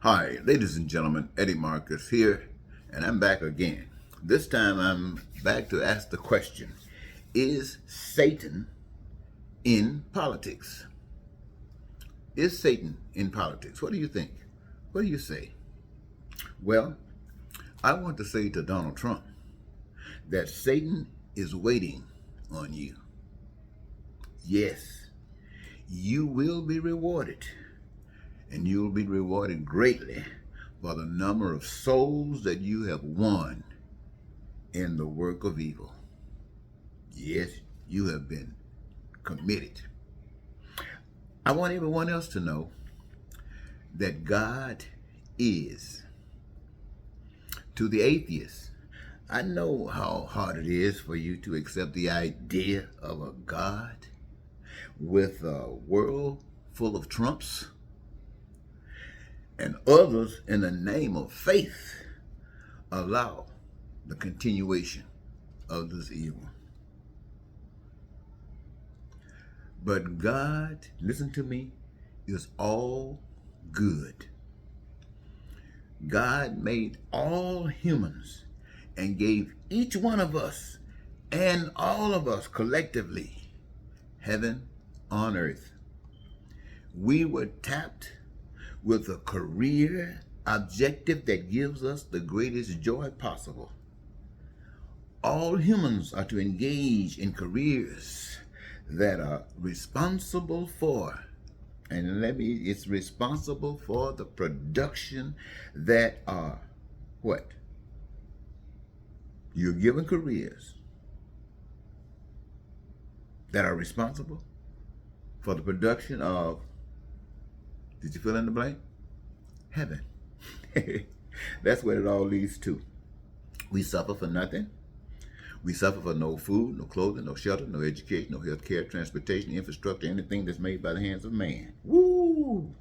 Hi, ladies and gentlemen, Eddie Marcus here, and I'm back again. This time I'm back to ask the question, is Satan in politics? Is Satan in politics? What do you think? What do you say? Well, I want to say to Donald Trump that Satan is waiting on you. Yes, you will be rewarded, and you'll be rewarded greatly for the number of souls that you have won in the work of evil. Yes, you have been committed. I want everyone else to know that God is. To the atheist, I know how hard it is for you to accept the idea of a God with a world full of Trumps and others in the name of faith allow the continuation of this evil. But God, listen to me, is all good. God made all humans and gave each one of us and all of us collectively heaven on earth. We were tapped with a career objective that gives us the greatest joy possible. All humans are to engage in careers that are responsible for, and it's responsible for the production that are what? You're given careers that are responsible for the production of, did you fill in the blank? Heaven. That's what it all leads to. We suffer for nothing. We suffer for no food, no clothing, no shelter, no education, no health care, transportation, infrastructure, anything that's made by the hands of man. Woo!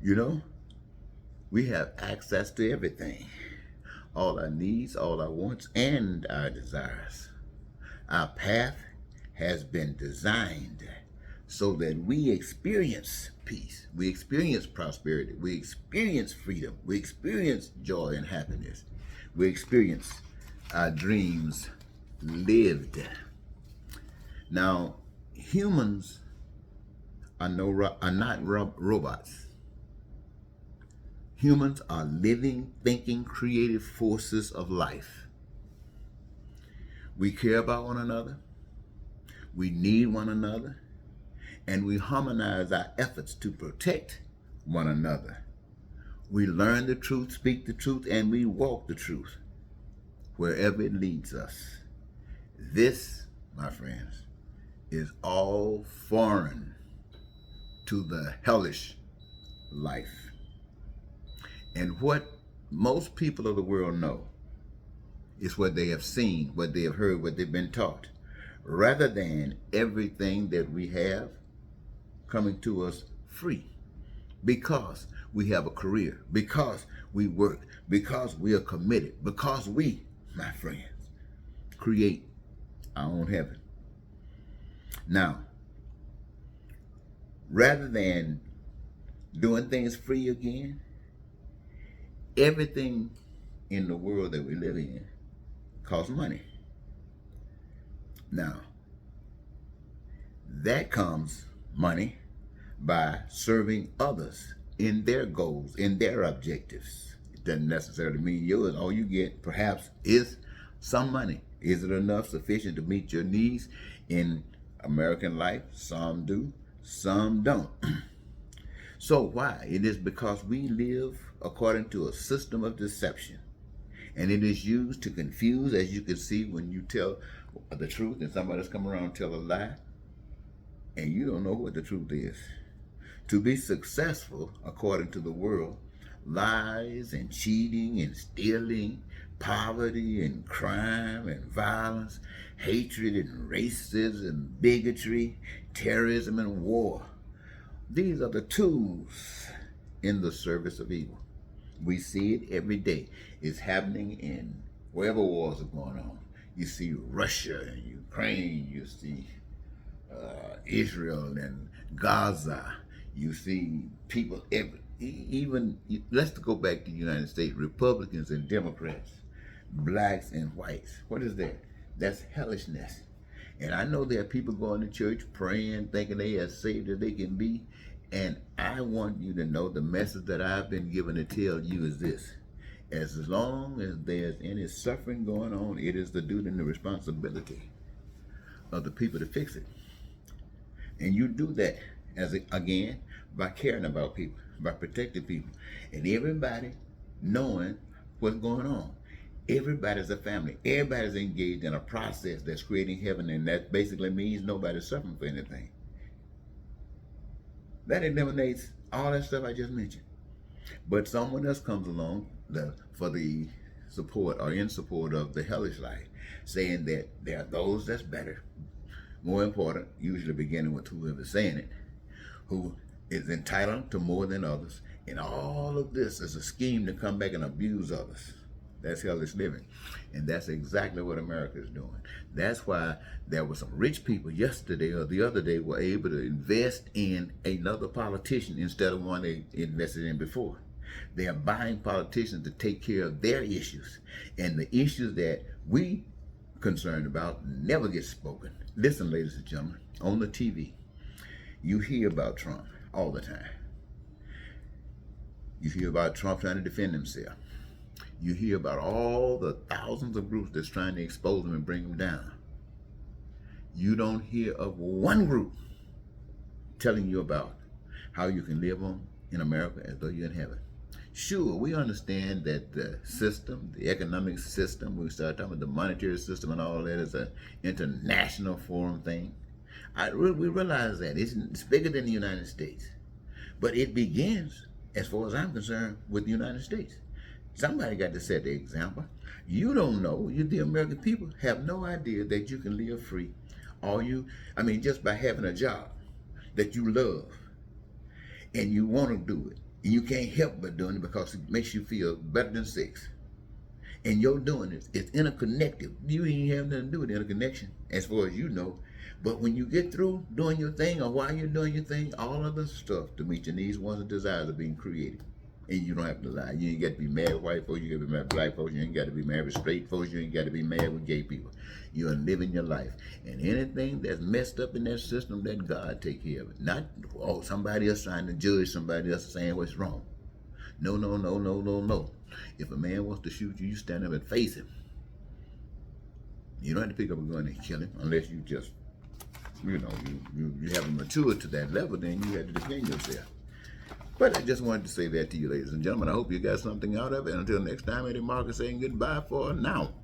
You know, we have access to everything. All our needs, all our wants, and our desires. Our path has been designed so that we experience peace, we experience prosperity, we experience freedom, we experience joy and happiness, we experience our dreams lived. Now, humans are not robots. Humans are living, thinking, creative forces of life. We care about one another, we need one another, and we harmonize our efforts to protect one another. We learn the truth, speak the truth, and we walk the truth wherever it leads us. This, my friends, is all foreign to the hellish life. And what most people of the world know is what they have seen, what they have heard, what they've been taught, rather than everything that we have coming to us free, because we have a career, because we work, because we are committed, because we, my friends, create our own heaven. Now, rather than doing things free again, everything in the world that we live in costs money. Now, that comes money by serving others in their goals, in their objectives. It doesn't necessarily mean yours. All you get perhaps is some money. Is it enough, sufficient to meet your needs in American life? Some do, some don't. So why? It is because we live according to a system of deception. And it is used to confuse, as you can see when you tell the truth and somebody else come around and tell a lie, and you don't know what the truth is. To be successful, according to the world, lies and cheating and stealing, poverty and crime and violence, hatred and racism, bigotry, terrorism and war. These are the tools in the service of evil. We see it every day. It's happening in wherever wars are going on. You see Russia and Ukraine, you see Israel and Gaza, you see people even let's go back to the United States. Republicans and Democrats, blacks and whites. What is that? That's hellishness. And I know there are people going to church praying, thinking they as saved as they can be. And I want you to know the message that I've been given to tell you is this. As long as there's any suffering going on, it is the duty and the responsibility of the people to fix it. And you do that, again, by caring about people, by protecting people, and everybody knowing what's going on. Everybody's a family. Everybody's engaged in a process that's creating heaven, and that basically means nobody's suffering for anything. That eliminates all that stuff I just mentioned. But someone else comes along for the support or in support of the hellish life, saying that there are those that's better, more important, usually beginning with whoever's saying it, who is entitled to more than others. And all of this is a scheme to come back and abuse others. That's hellish living. And that's exactly what America is doing. That's why there were some rich people yesterday or the other day were able to invest in another politician instead of one they invested in before. They are buying politicians to take care of their issues. And the issues that we concerned about never get spoken. Listen, ladies and gentlemen, on the TV, you hear about Trump all the time. You hear about Trump trying to defend himself. You hear about all the thousands of groups that's trying to expose him and bring him down. You don't hear of one group telling you about how you can live on in America as though you're in heaven. Sure, we understand that the system, the economic system, we start talking about the monetary system and all that is an international forum thing. We realize that. It's bigger than the United States. But it begins, as far as I'm concerned, with the United States. Somebody got to set the example. You don't know, the American people have no idea that you can live free. Just by having a job that you love and you want to do it. And you can't help but doing it because it makes you feel better than sex. And your doing it, it's interconnected. You ain't have nothing to do with interconnection, as far as you know. But when you get through doing your thing or while you're doing your thing, all of the stuff to meet your needs, wants, and desires are being created. And you don't have to lie. You ain't got to be mad with white folks. You got to be mad with black folks. You ain't got to be mad with straight folks. You ain't got to be mad with gay people. You're living your life. And anything that's messed up in that system, let God take care of it. Not, somebody else trying to judge somebody else saying what's wrong. No, no, no, no, no, no. If a man wants to shoot you, you stand up and face him. You don't have to pick up a gun and kill him unless you just, you haven't matured to that level, then you have to defend yourself. But I just wanted to say that to you, ladies and gentlemen. I hope you got something out of it. Until next time, Eddie Marcus saying goodbye for now.